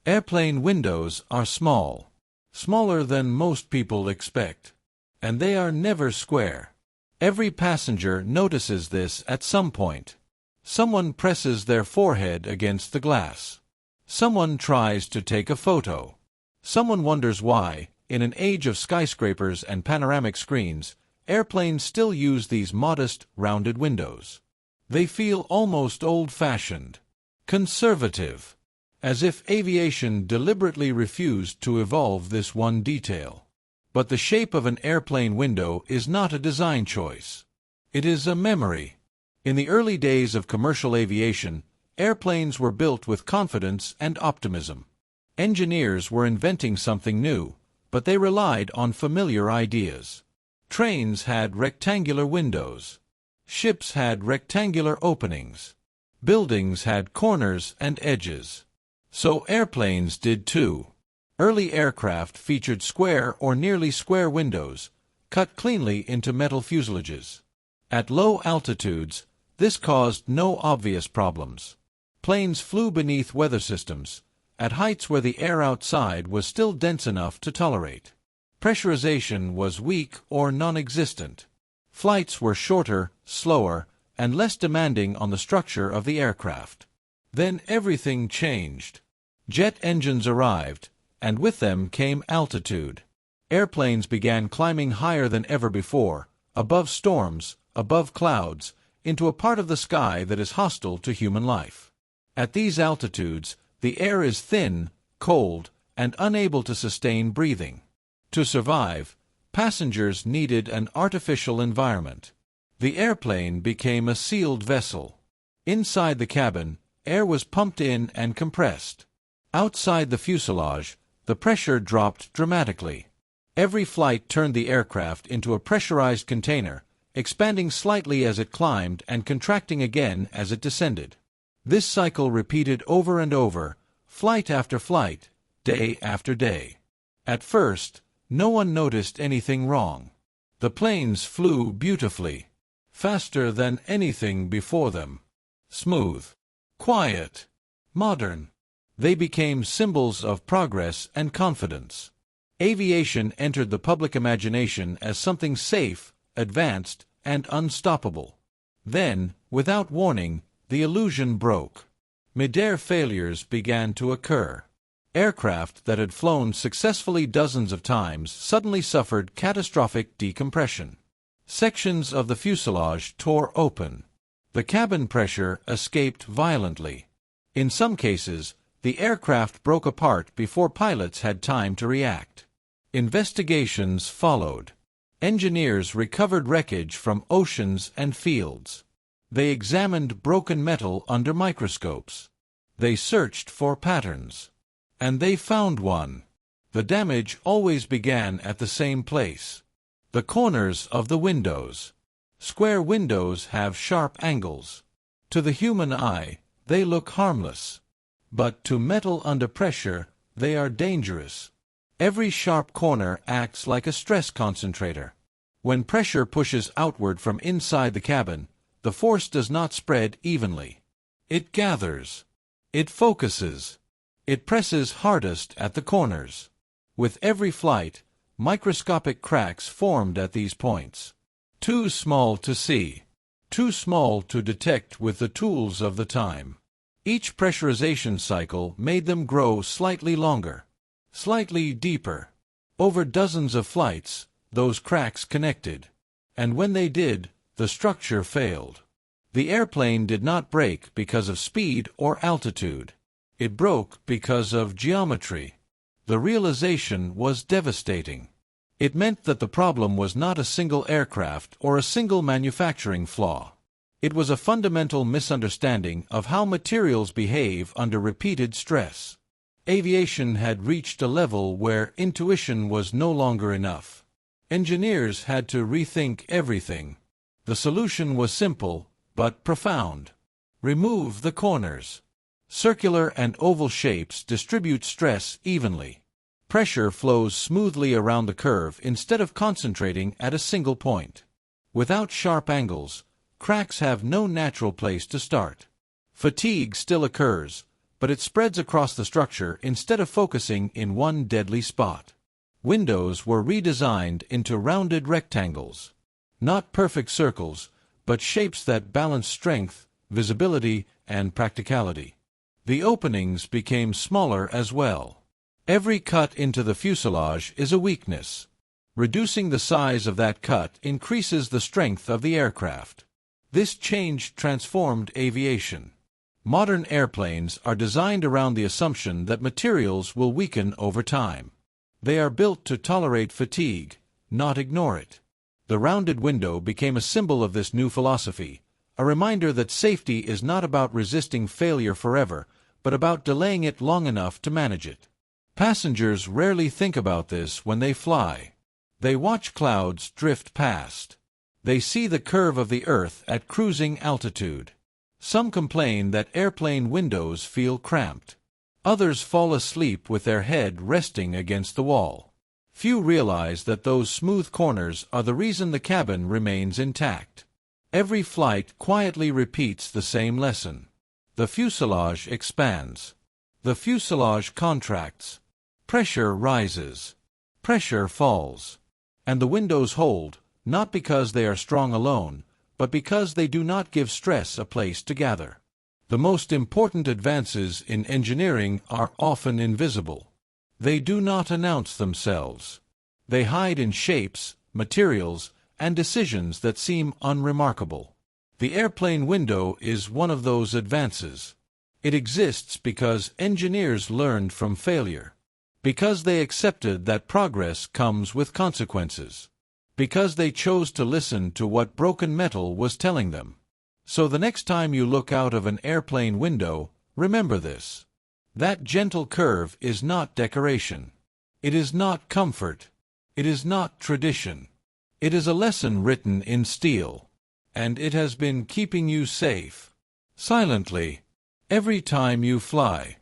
Airplane windows are small, smaller than most people expect, and they are never square. Every passenger notices this at some point. Someone presses their forehead against the glass. Someone tries to take a photo. Someone wonders why, in an age of skyscrapers and panoramic screens, airplanes still use these modest, rounded windows. They feel almost old-fashioned, conservative, as if aviation deliberately refused to evolve this one detail. But the shape of an airplane window is not a design choice. It is a memory. In the early days of commercial aviation, airplanes were built with confidence and optimism. Engineers were inventing something new, but they relied on familiar ideas. Trains had rectangular windows. Ships had rectangular openings. Buildings had corners and edges. So airplanes did too. Early aircraft featured square or nearly square windows, cut cleanly into metal fuselages. At low altitudes, this caused no obvious problems. Planes flew beneath weather systems, at heights where the air outside was still dense enough to tolerate. Pressurization was weak or non-existent. Flights were shorter, slower, and less demanding on the structure of the aircraft. Then everything changed. Jet engines arrived, and with them came altitude. Airplanes began climbing higher than ever before, above storms, above clouds, into a part of the sky that is hostile to human life. At these altitudes, the air is thin, cold, and unable to sustain breathing. To survive, passengers needed an artificial environment. The airplane became a sealed vessel. Inside the cabin, air was pumped in and compressed. Outside the fuselage, the pressure dropped dramatically. Every flight turned the aircraft into a pressurized container, expanding slightly as it climbed and contracting again as it descended. This cycle repeated over and over, flight after flight, day after day. At first, no one noticed anything wrong. The planes flew beautifully, faster than anything before them. Smooth, quiet, modern. They became symbols of progress and confidence. Aviation entered the public imagination as something safe, advanced, and unstoppable. Then, without warning, the illusion broke. Mid-air failures began to occur. Aircraft that had flown successfully dozens of times suddenly suffered catastrophic decompression. Sections of the fuselage tore open. The cabin pressure escaped violently. In some cases, the aircraft broke apart before pilots had time to react. Investigations followed. Engineers recovered wreckage from oceans and fields. They examined broken metal under microscopes. They searched for patterns. And they found one. The damage always began at the same place. The corners of the windows. Square windows have sharp angles. To the human eye, they look harmless. But to metal under pressure, they are dangerous. Every sharp corner acts like a stress concentrator. When pressure pushes outward from inside the cabin, the force does not spread evenly. It gathers. It focuses. It presses hardest at the corners. With every flight, microscopic cracks formed at these points. Too small to see. Too small to detect with the tools of the time. Each pressurization cycle made them grow slightly longer, slightly deeper. Over dozens of flights, those cracks connected. And when they did, the structure failed. The airplane did not break because of speed or altitude. It broke because of geometry. The realization was devastating. It meant that the problem was not a single aircraft or a single manufacturing flaw. It was a fundamental misunderstanding of how materials behave under repeated stress. Aviation had reached a level where intuition was no longer enough. Engineers had to rethink everything. The solution was simple, but profound. Remove the corners. Circular and oval shapes distribute stress evenly. Pressure flows smoothly around the curve instead of concentrating at a single point. Without sharp angles, cracks have no natural place to start. Fatigue still occurs, but it spreads across the structure instead of focusing in one deadly spot. Windows were redesigned into rounded rectangles. Not perfect circles, but shapes that balance strength, visibility, and practicality. The openings became smaller as well. Every cut into the fuselage is a weakness. Reducing the size of that cut increases the strength of the aircraft. This change transformed aviation. Modern airplanes are designed around the assumption that materials will weaken over time. They are built to tolerate fatigue, not ignore it. The rounded window became a symbol of this new philosophy, a reminder that safety is not about resisting failure forever, but about delaying it long enough to manage it. Passengers rarely think about this when they fly. They watch clouds drift past. They see the curve of the Earth at cruising altitude. Some complain that airplane windows feel cramped. Others fall asleep with their head resting against the wall. Few realize that those smooth corners are the reason the cabin remains intact. Every flight quietly repeats the same lesson. The fuselage expands. The fuselage contracts. Pressure rises. Pressure falls. And the windows hold, not because they are strong alone, but because they do not give stress a place to gather. The most important advances in engineering are often invisible. They do not announce themselves. They hide in shapes, materials, and decisions that seem unremarkable. The airplane window is one of those advances. It exists because engineers learned from failure. Because they accepted that progress comes with consequences. Because they chose to listen to what broken metal was telling them. So the next time you look out of an airplane window, remember this. That gentle curve is not decoration. It is not comfort. It is not tradition. It is a lesson written in steel. And it has been keeping you safe. Silently. Every time you fly.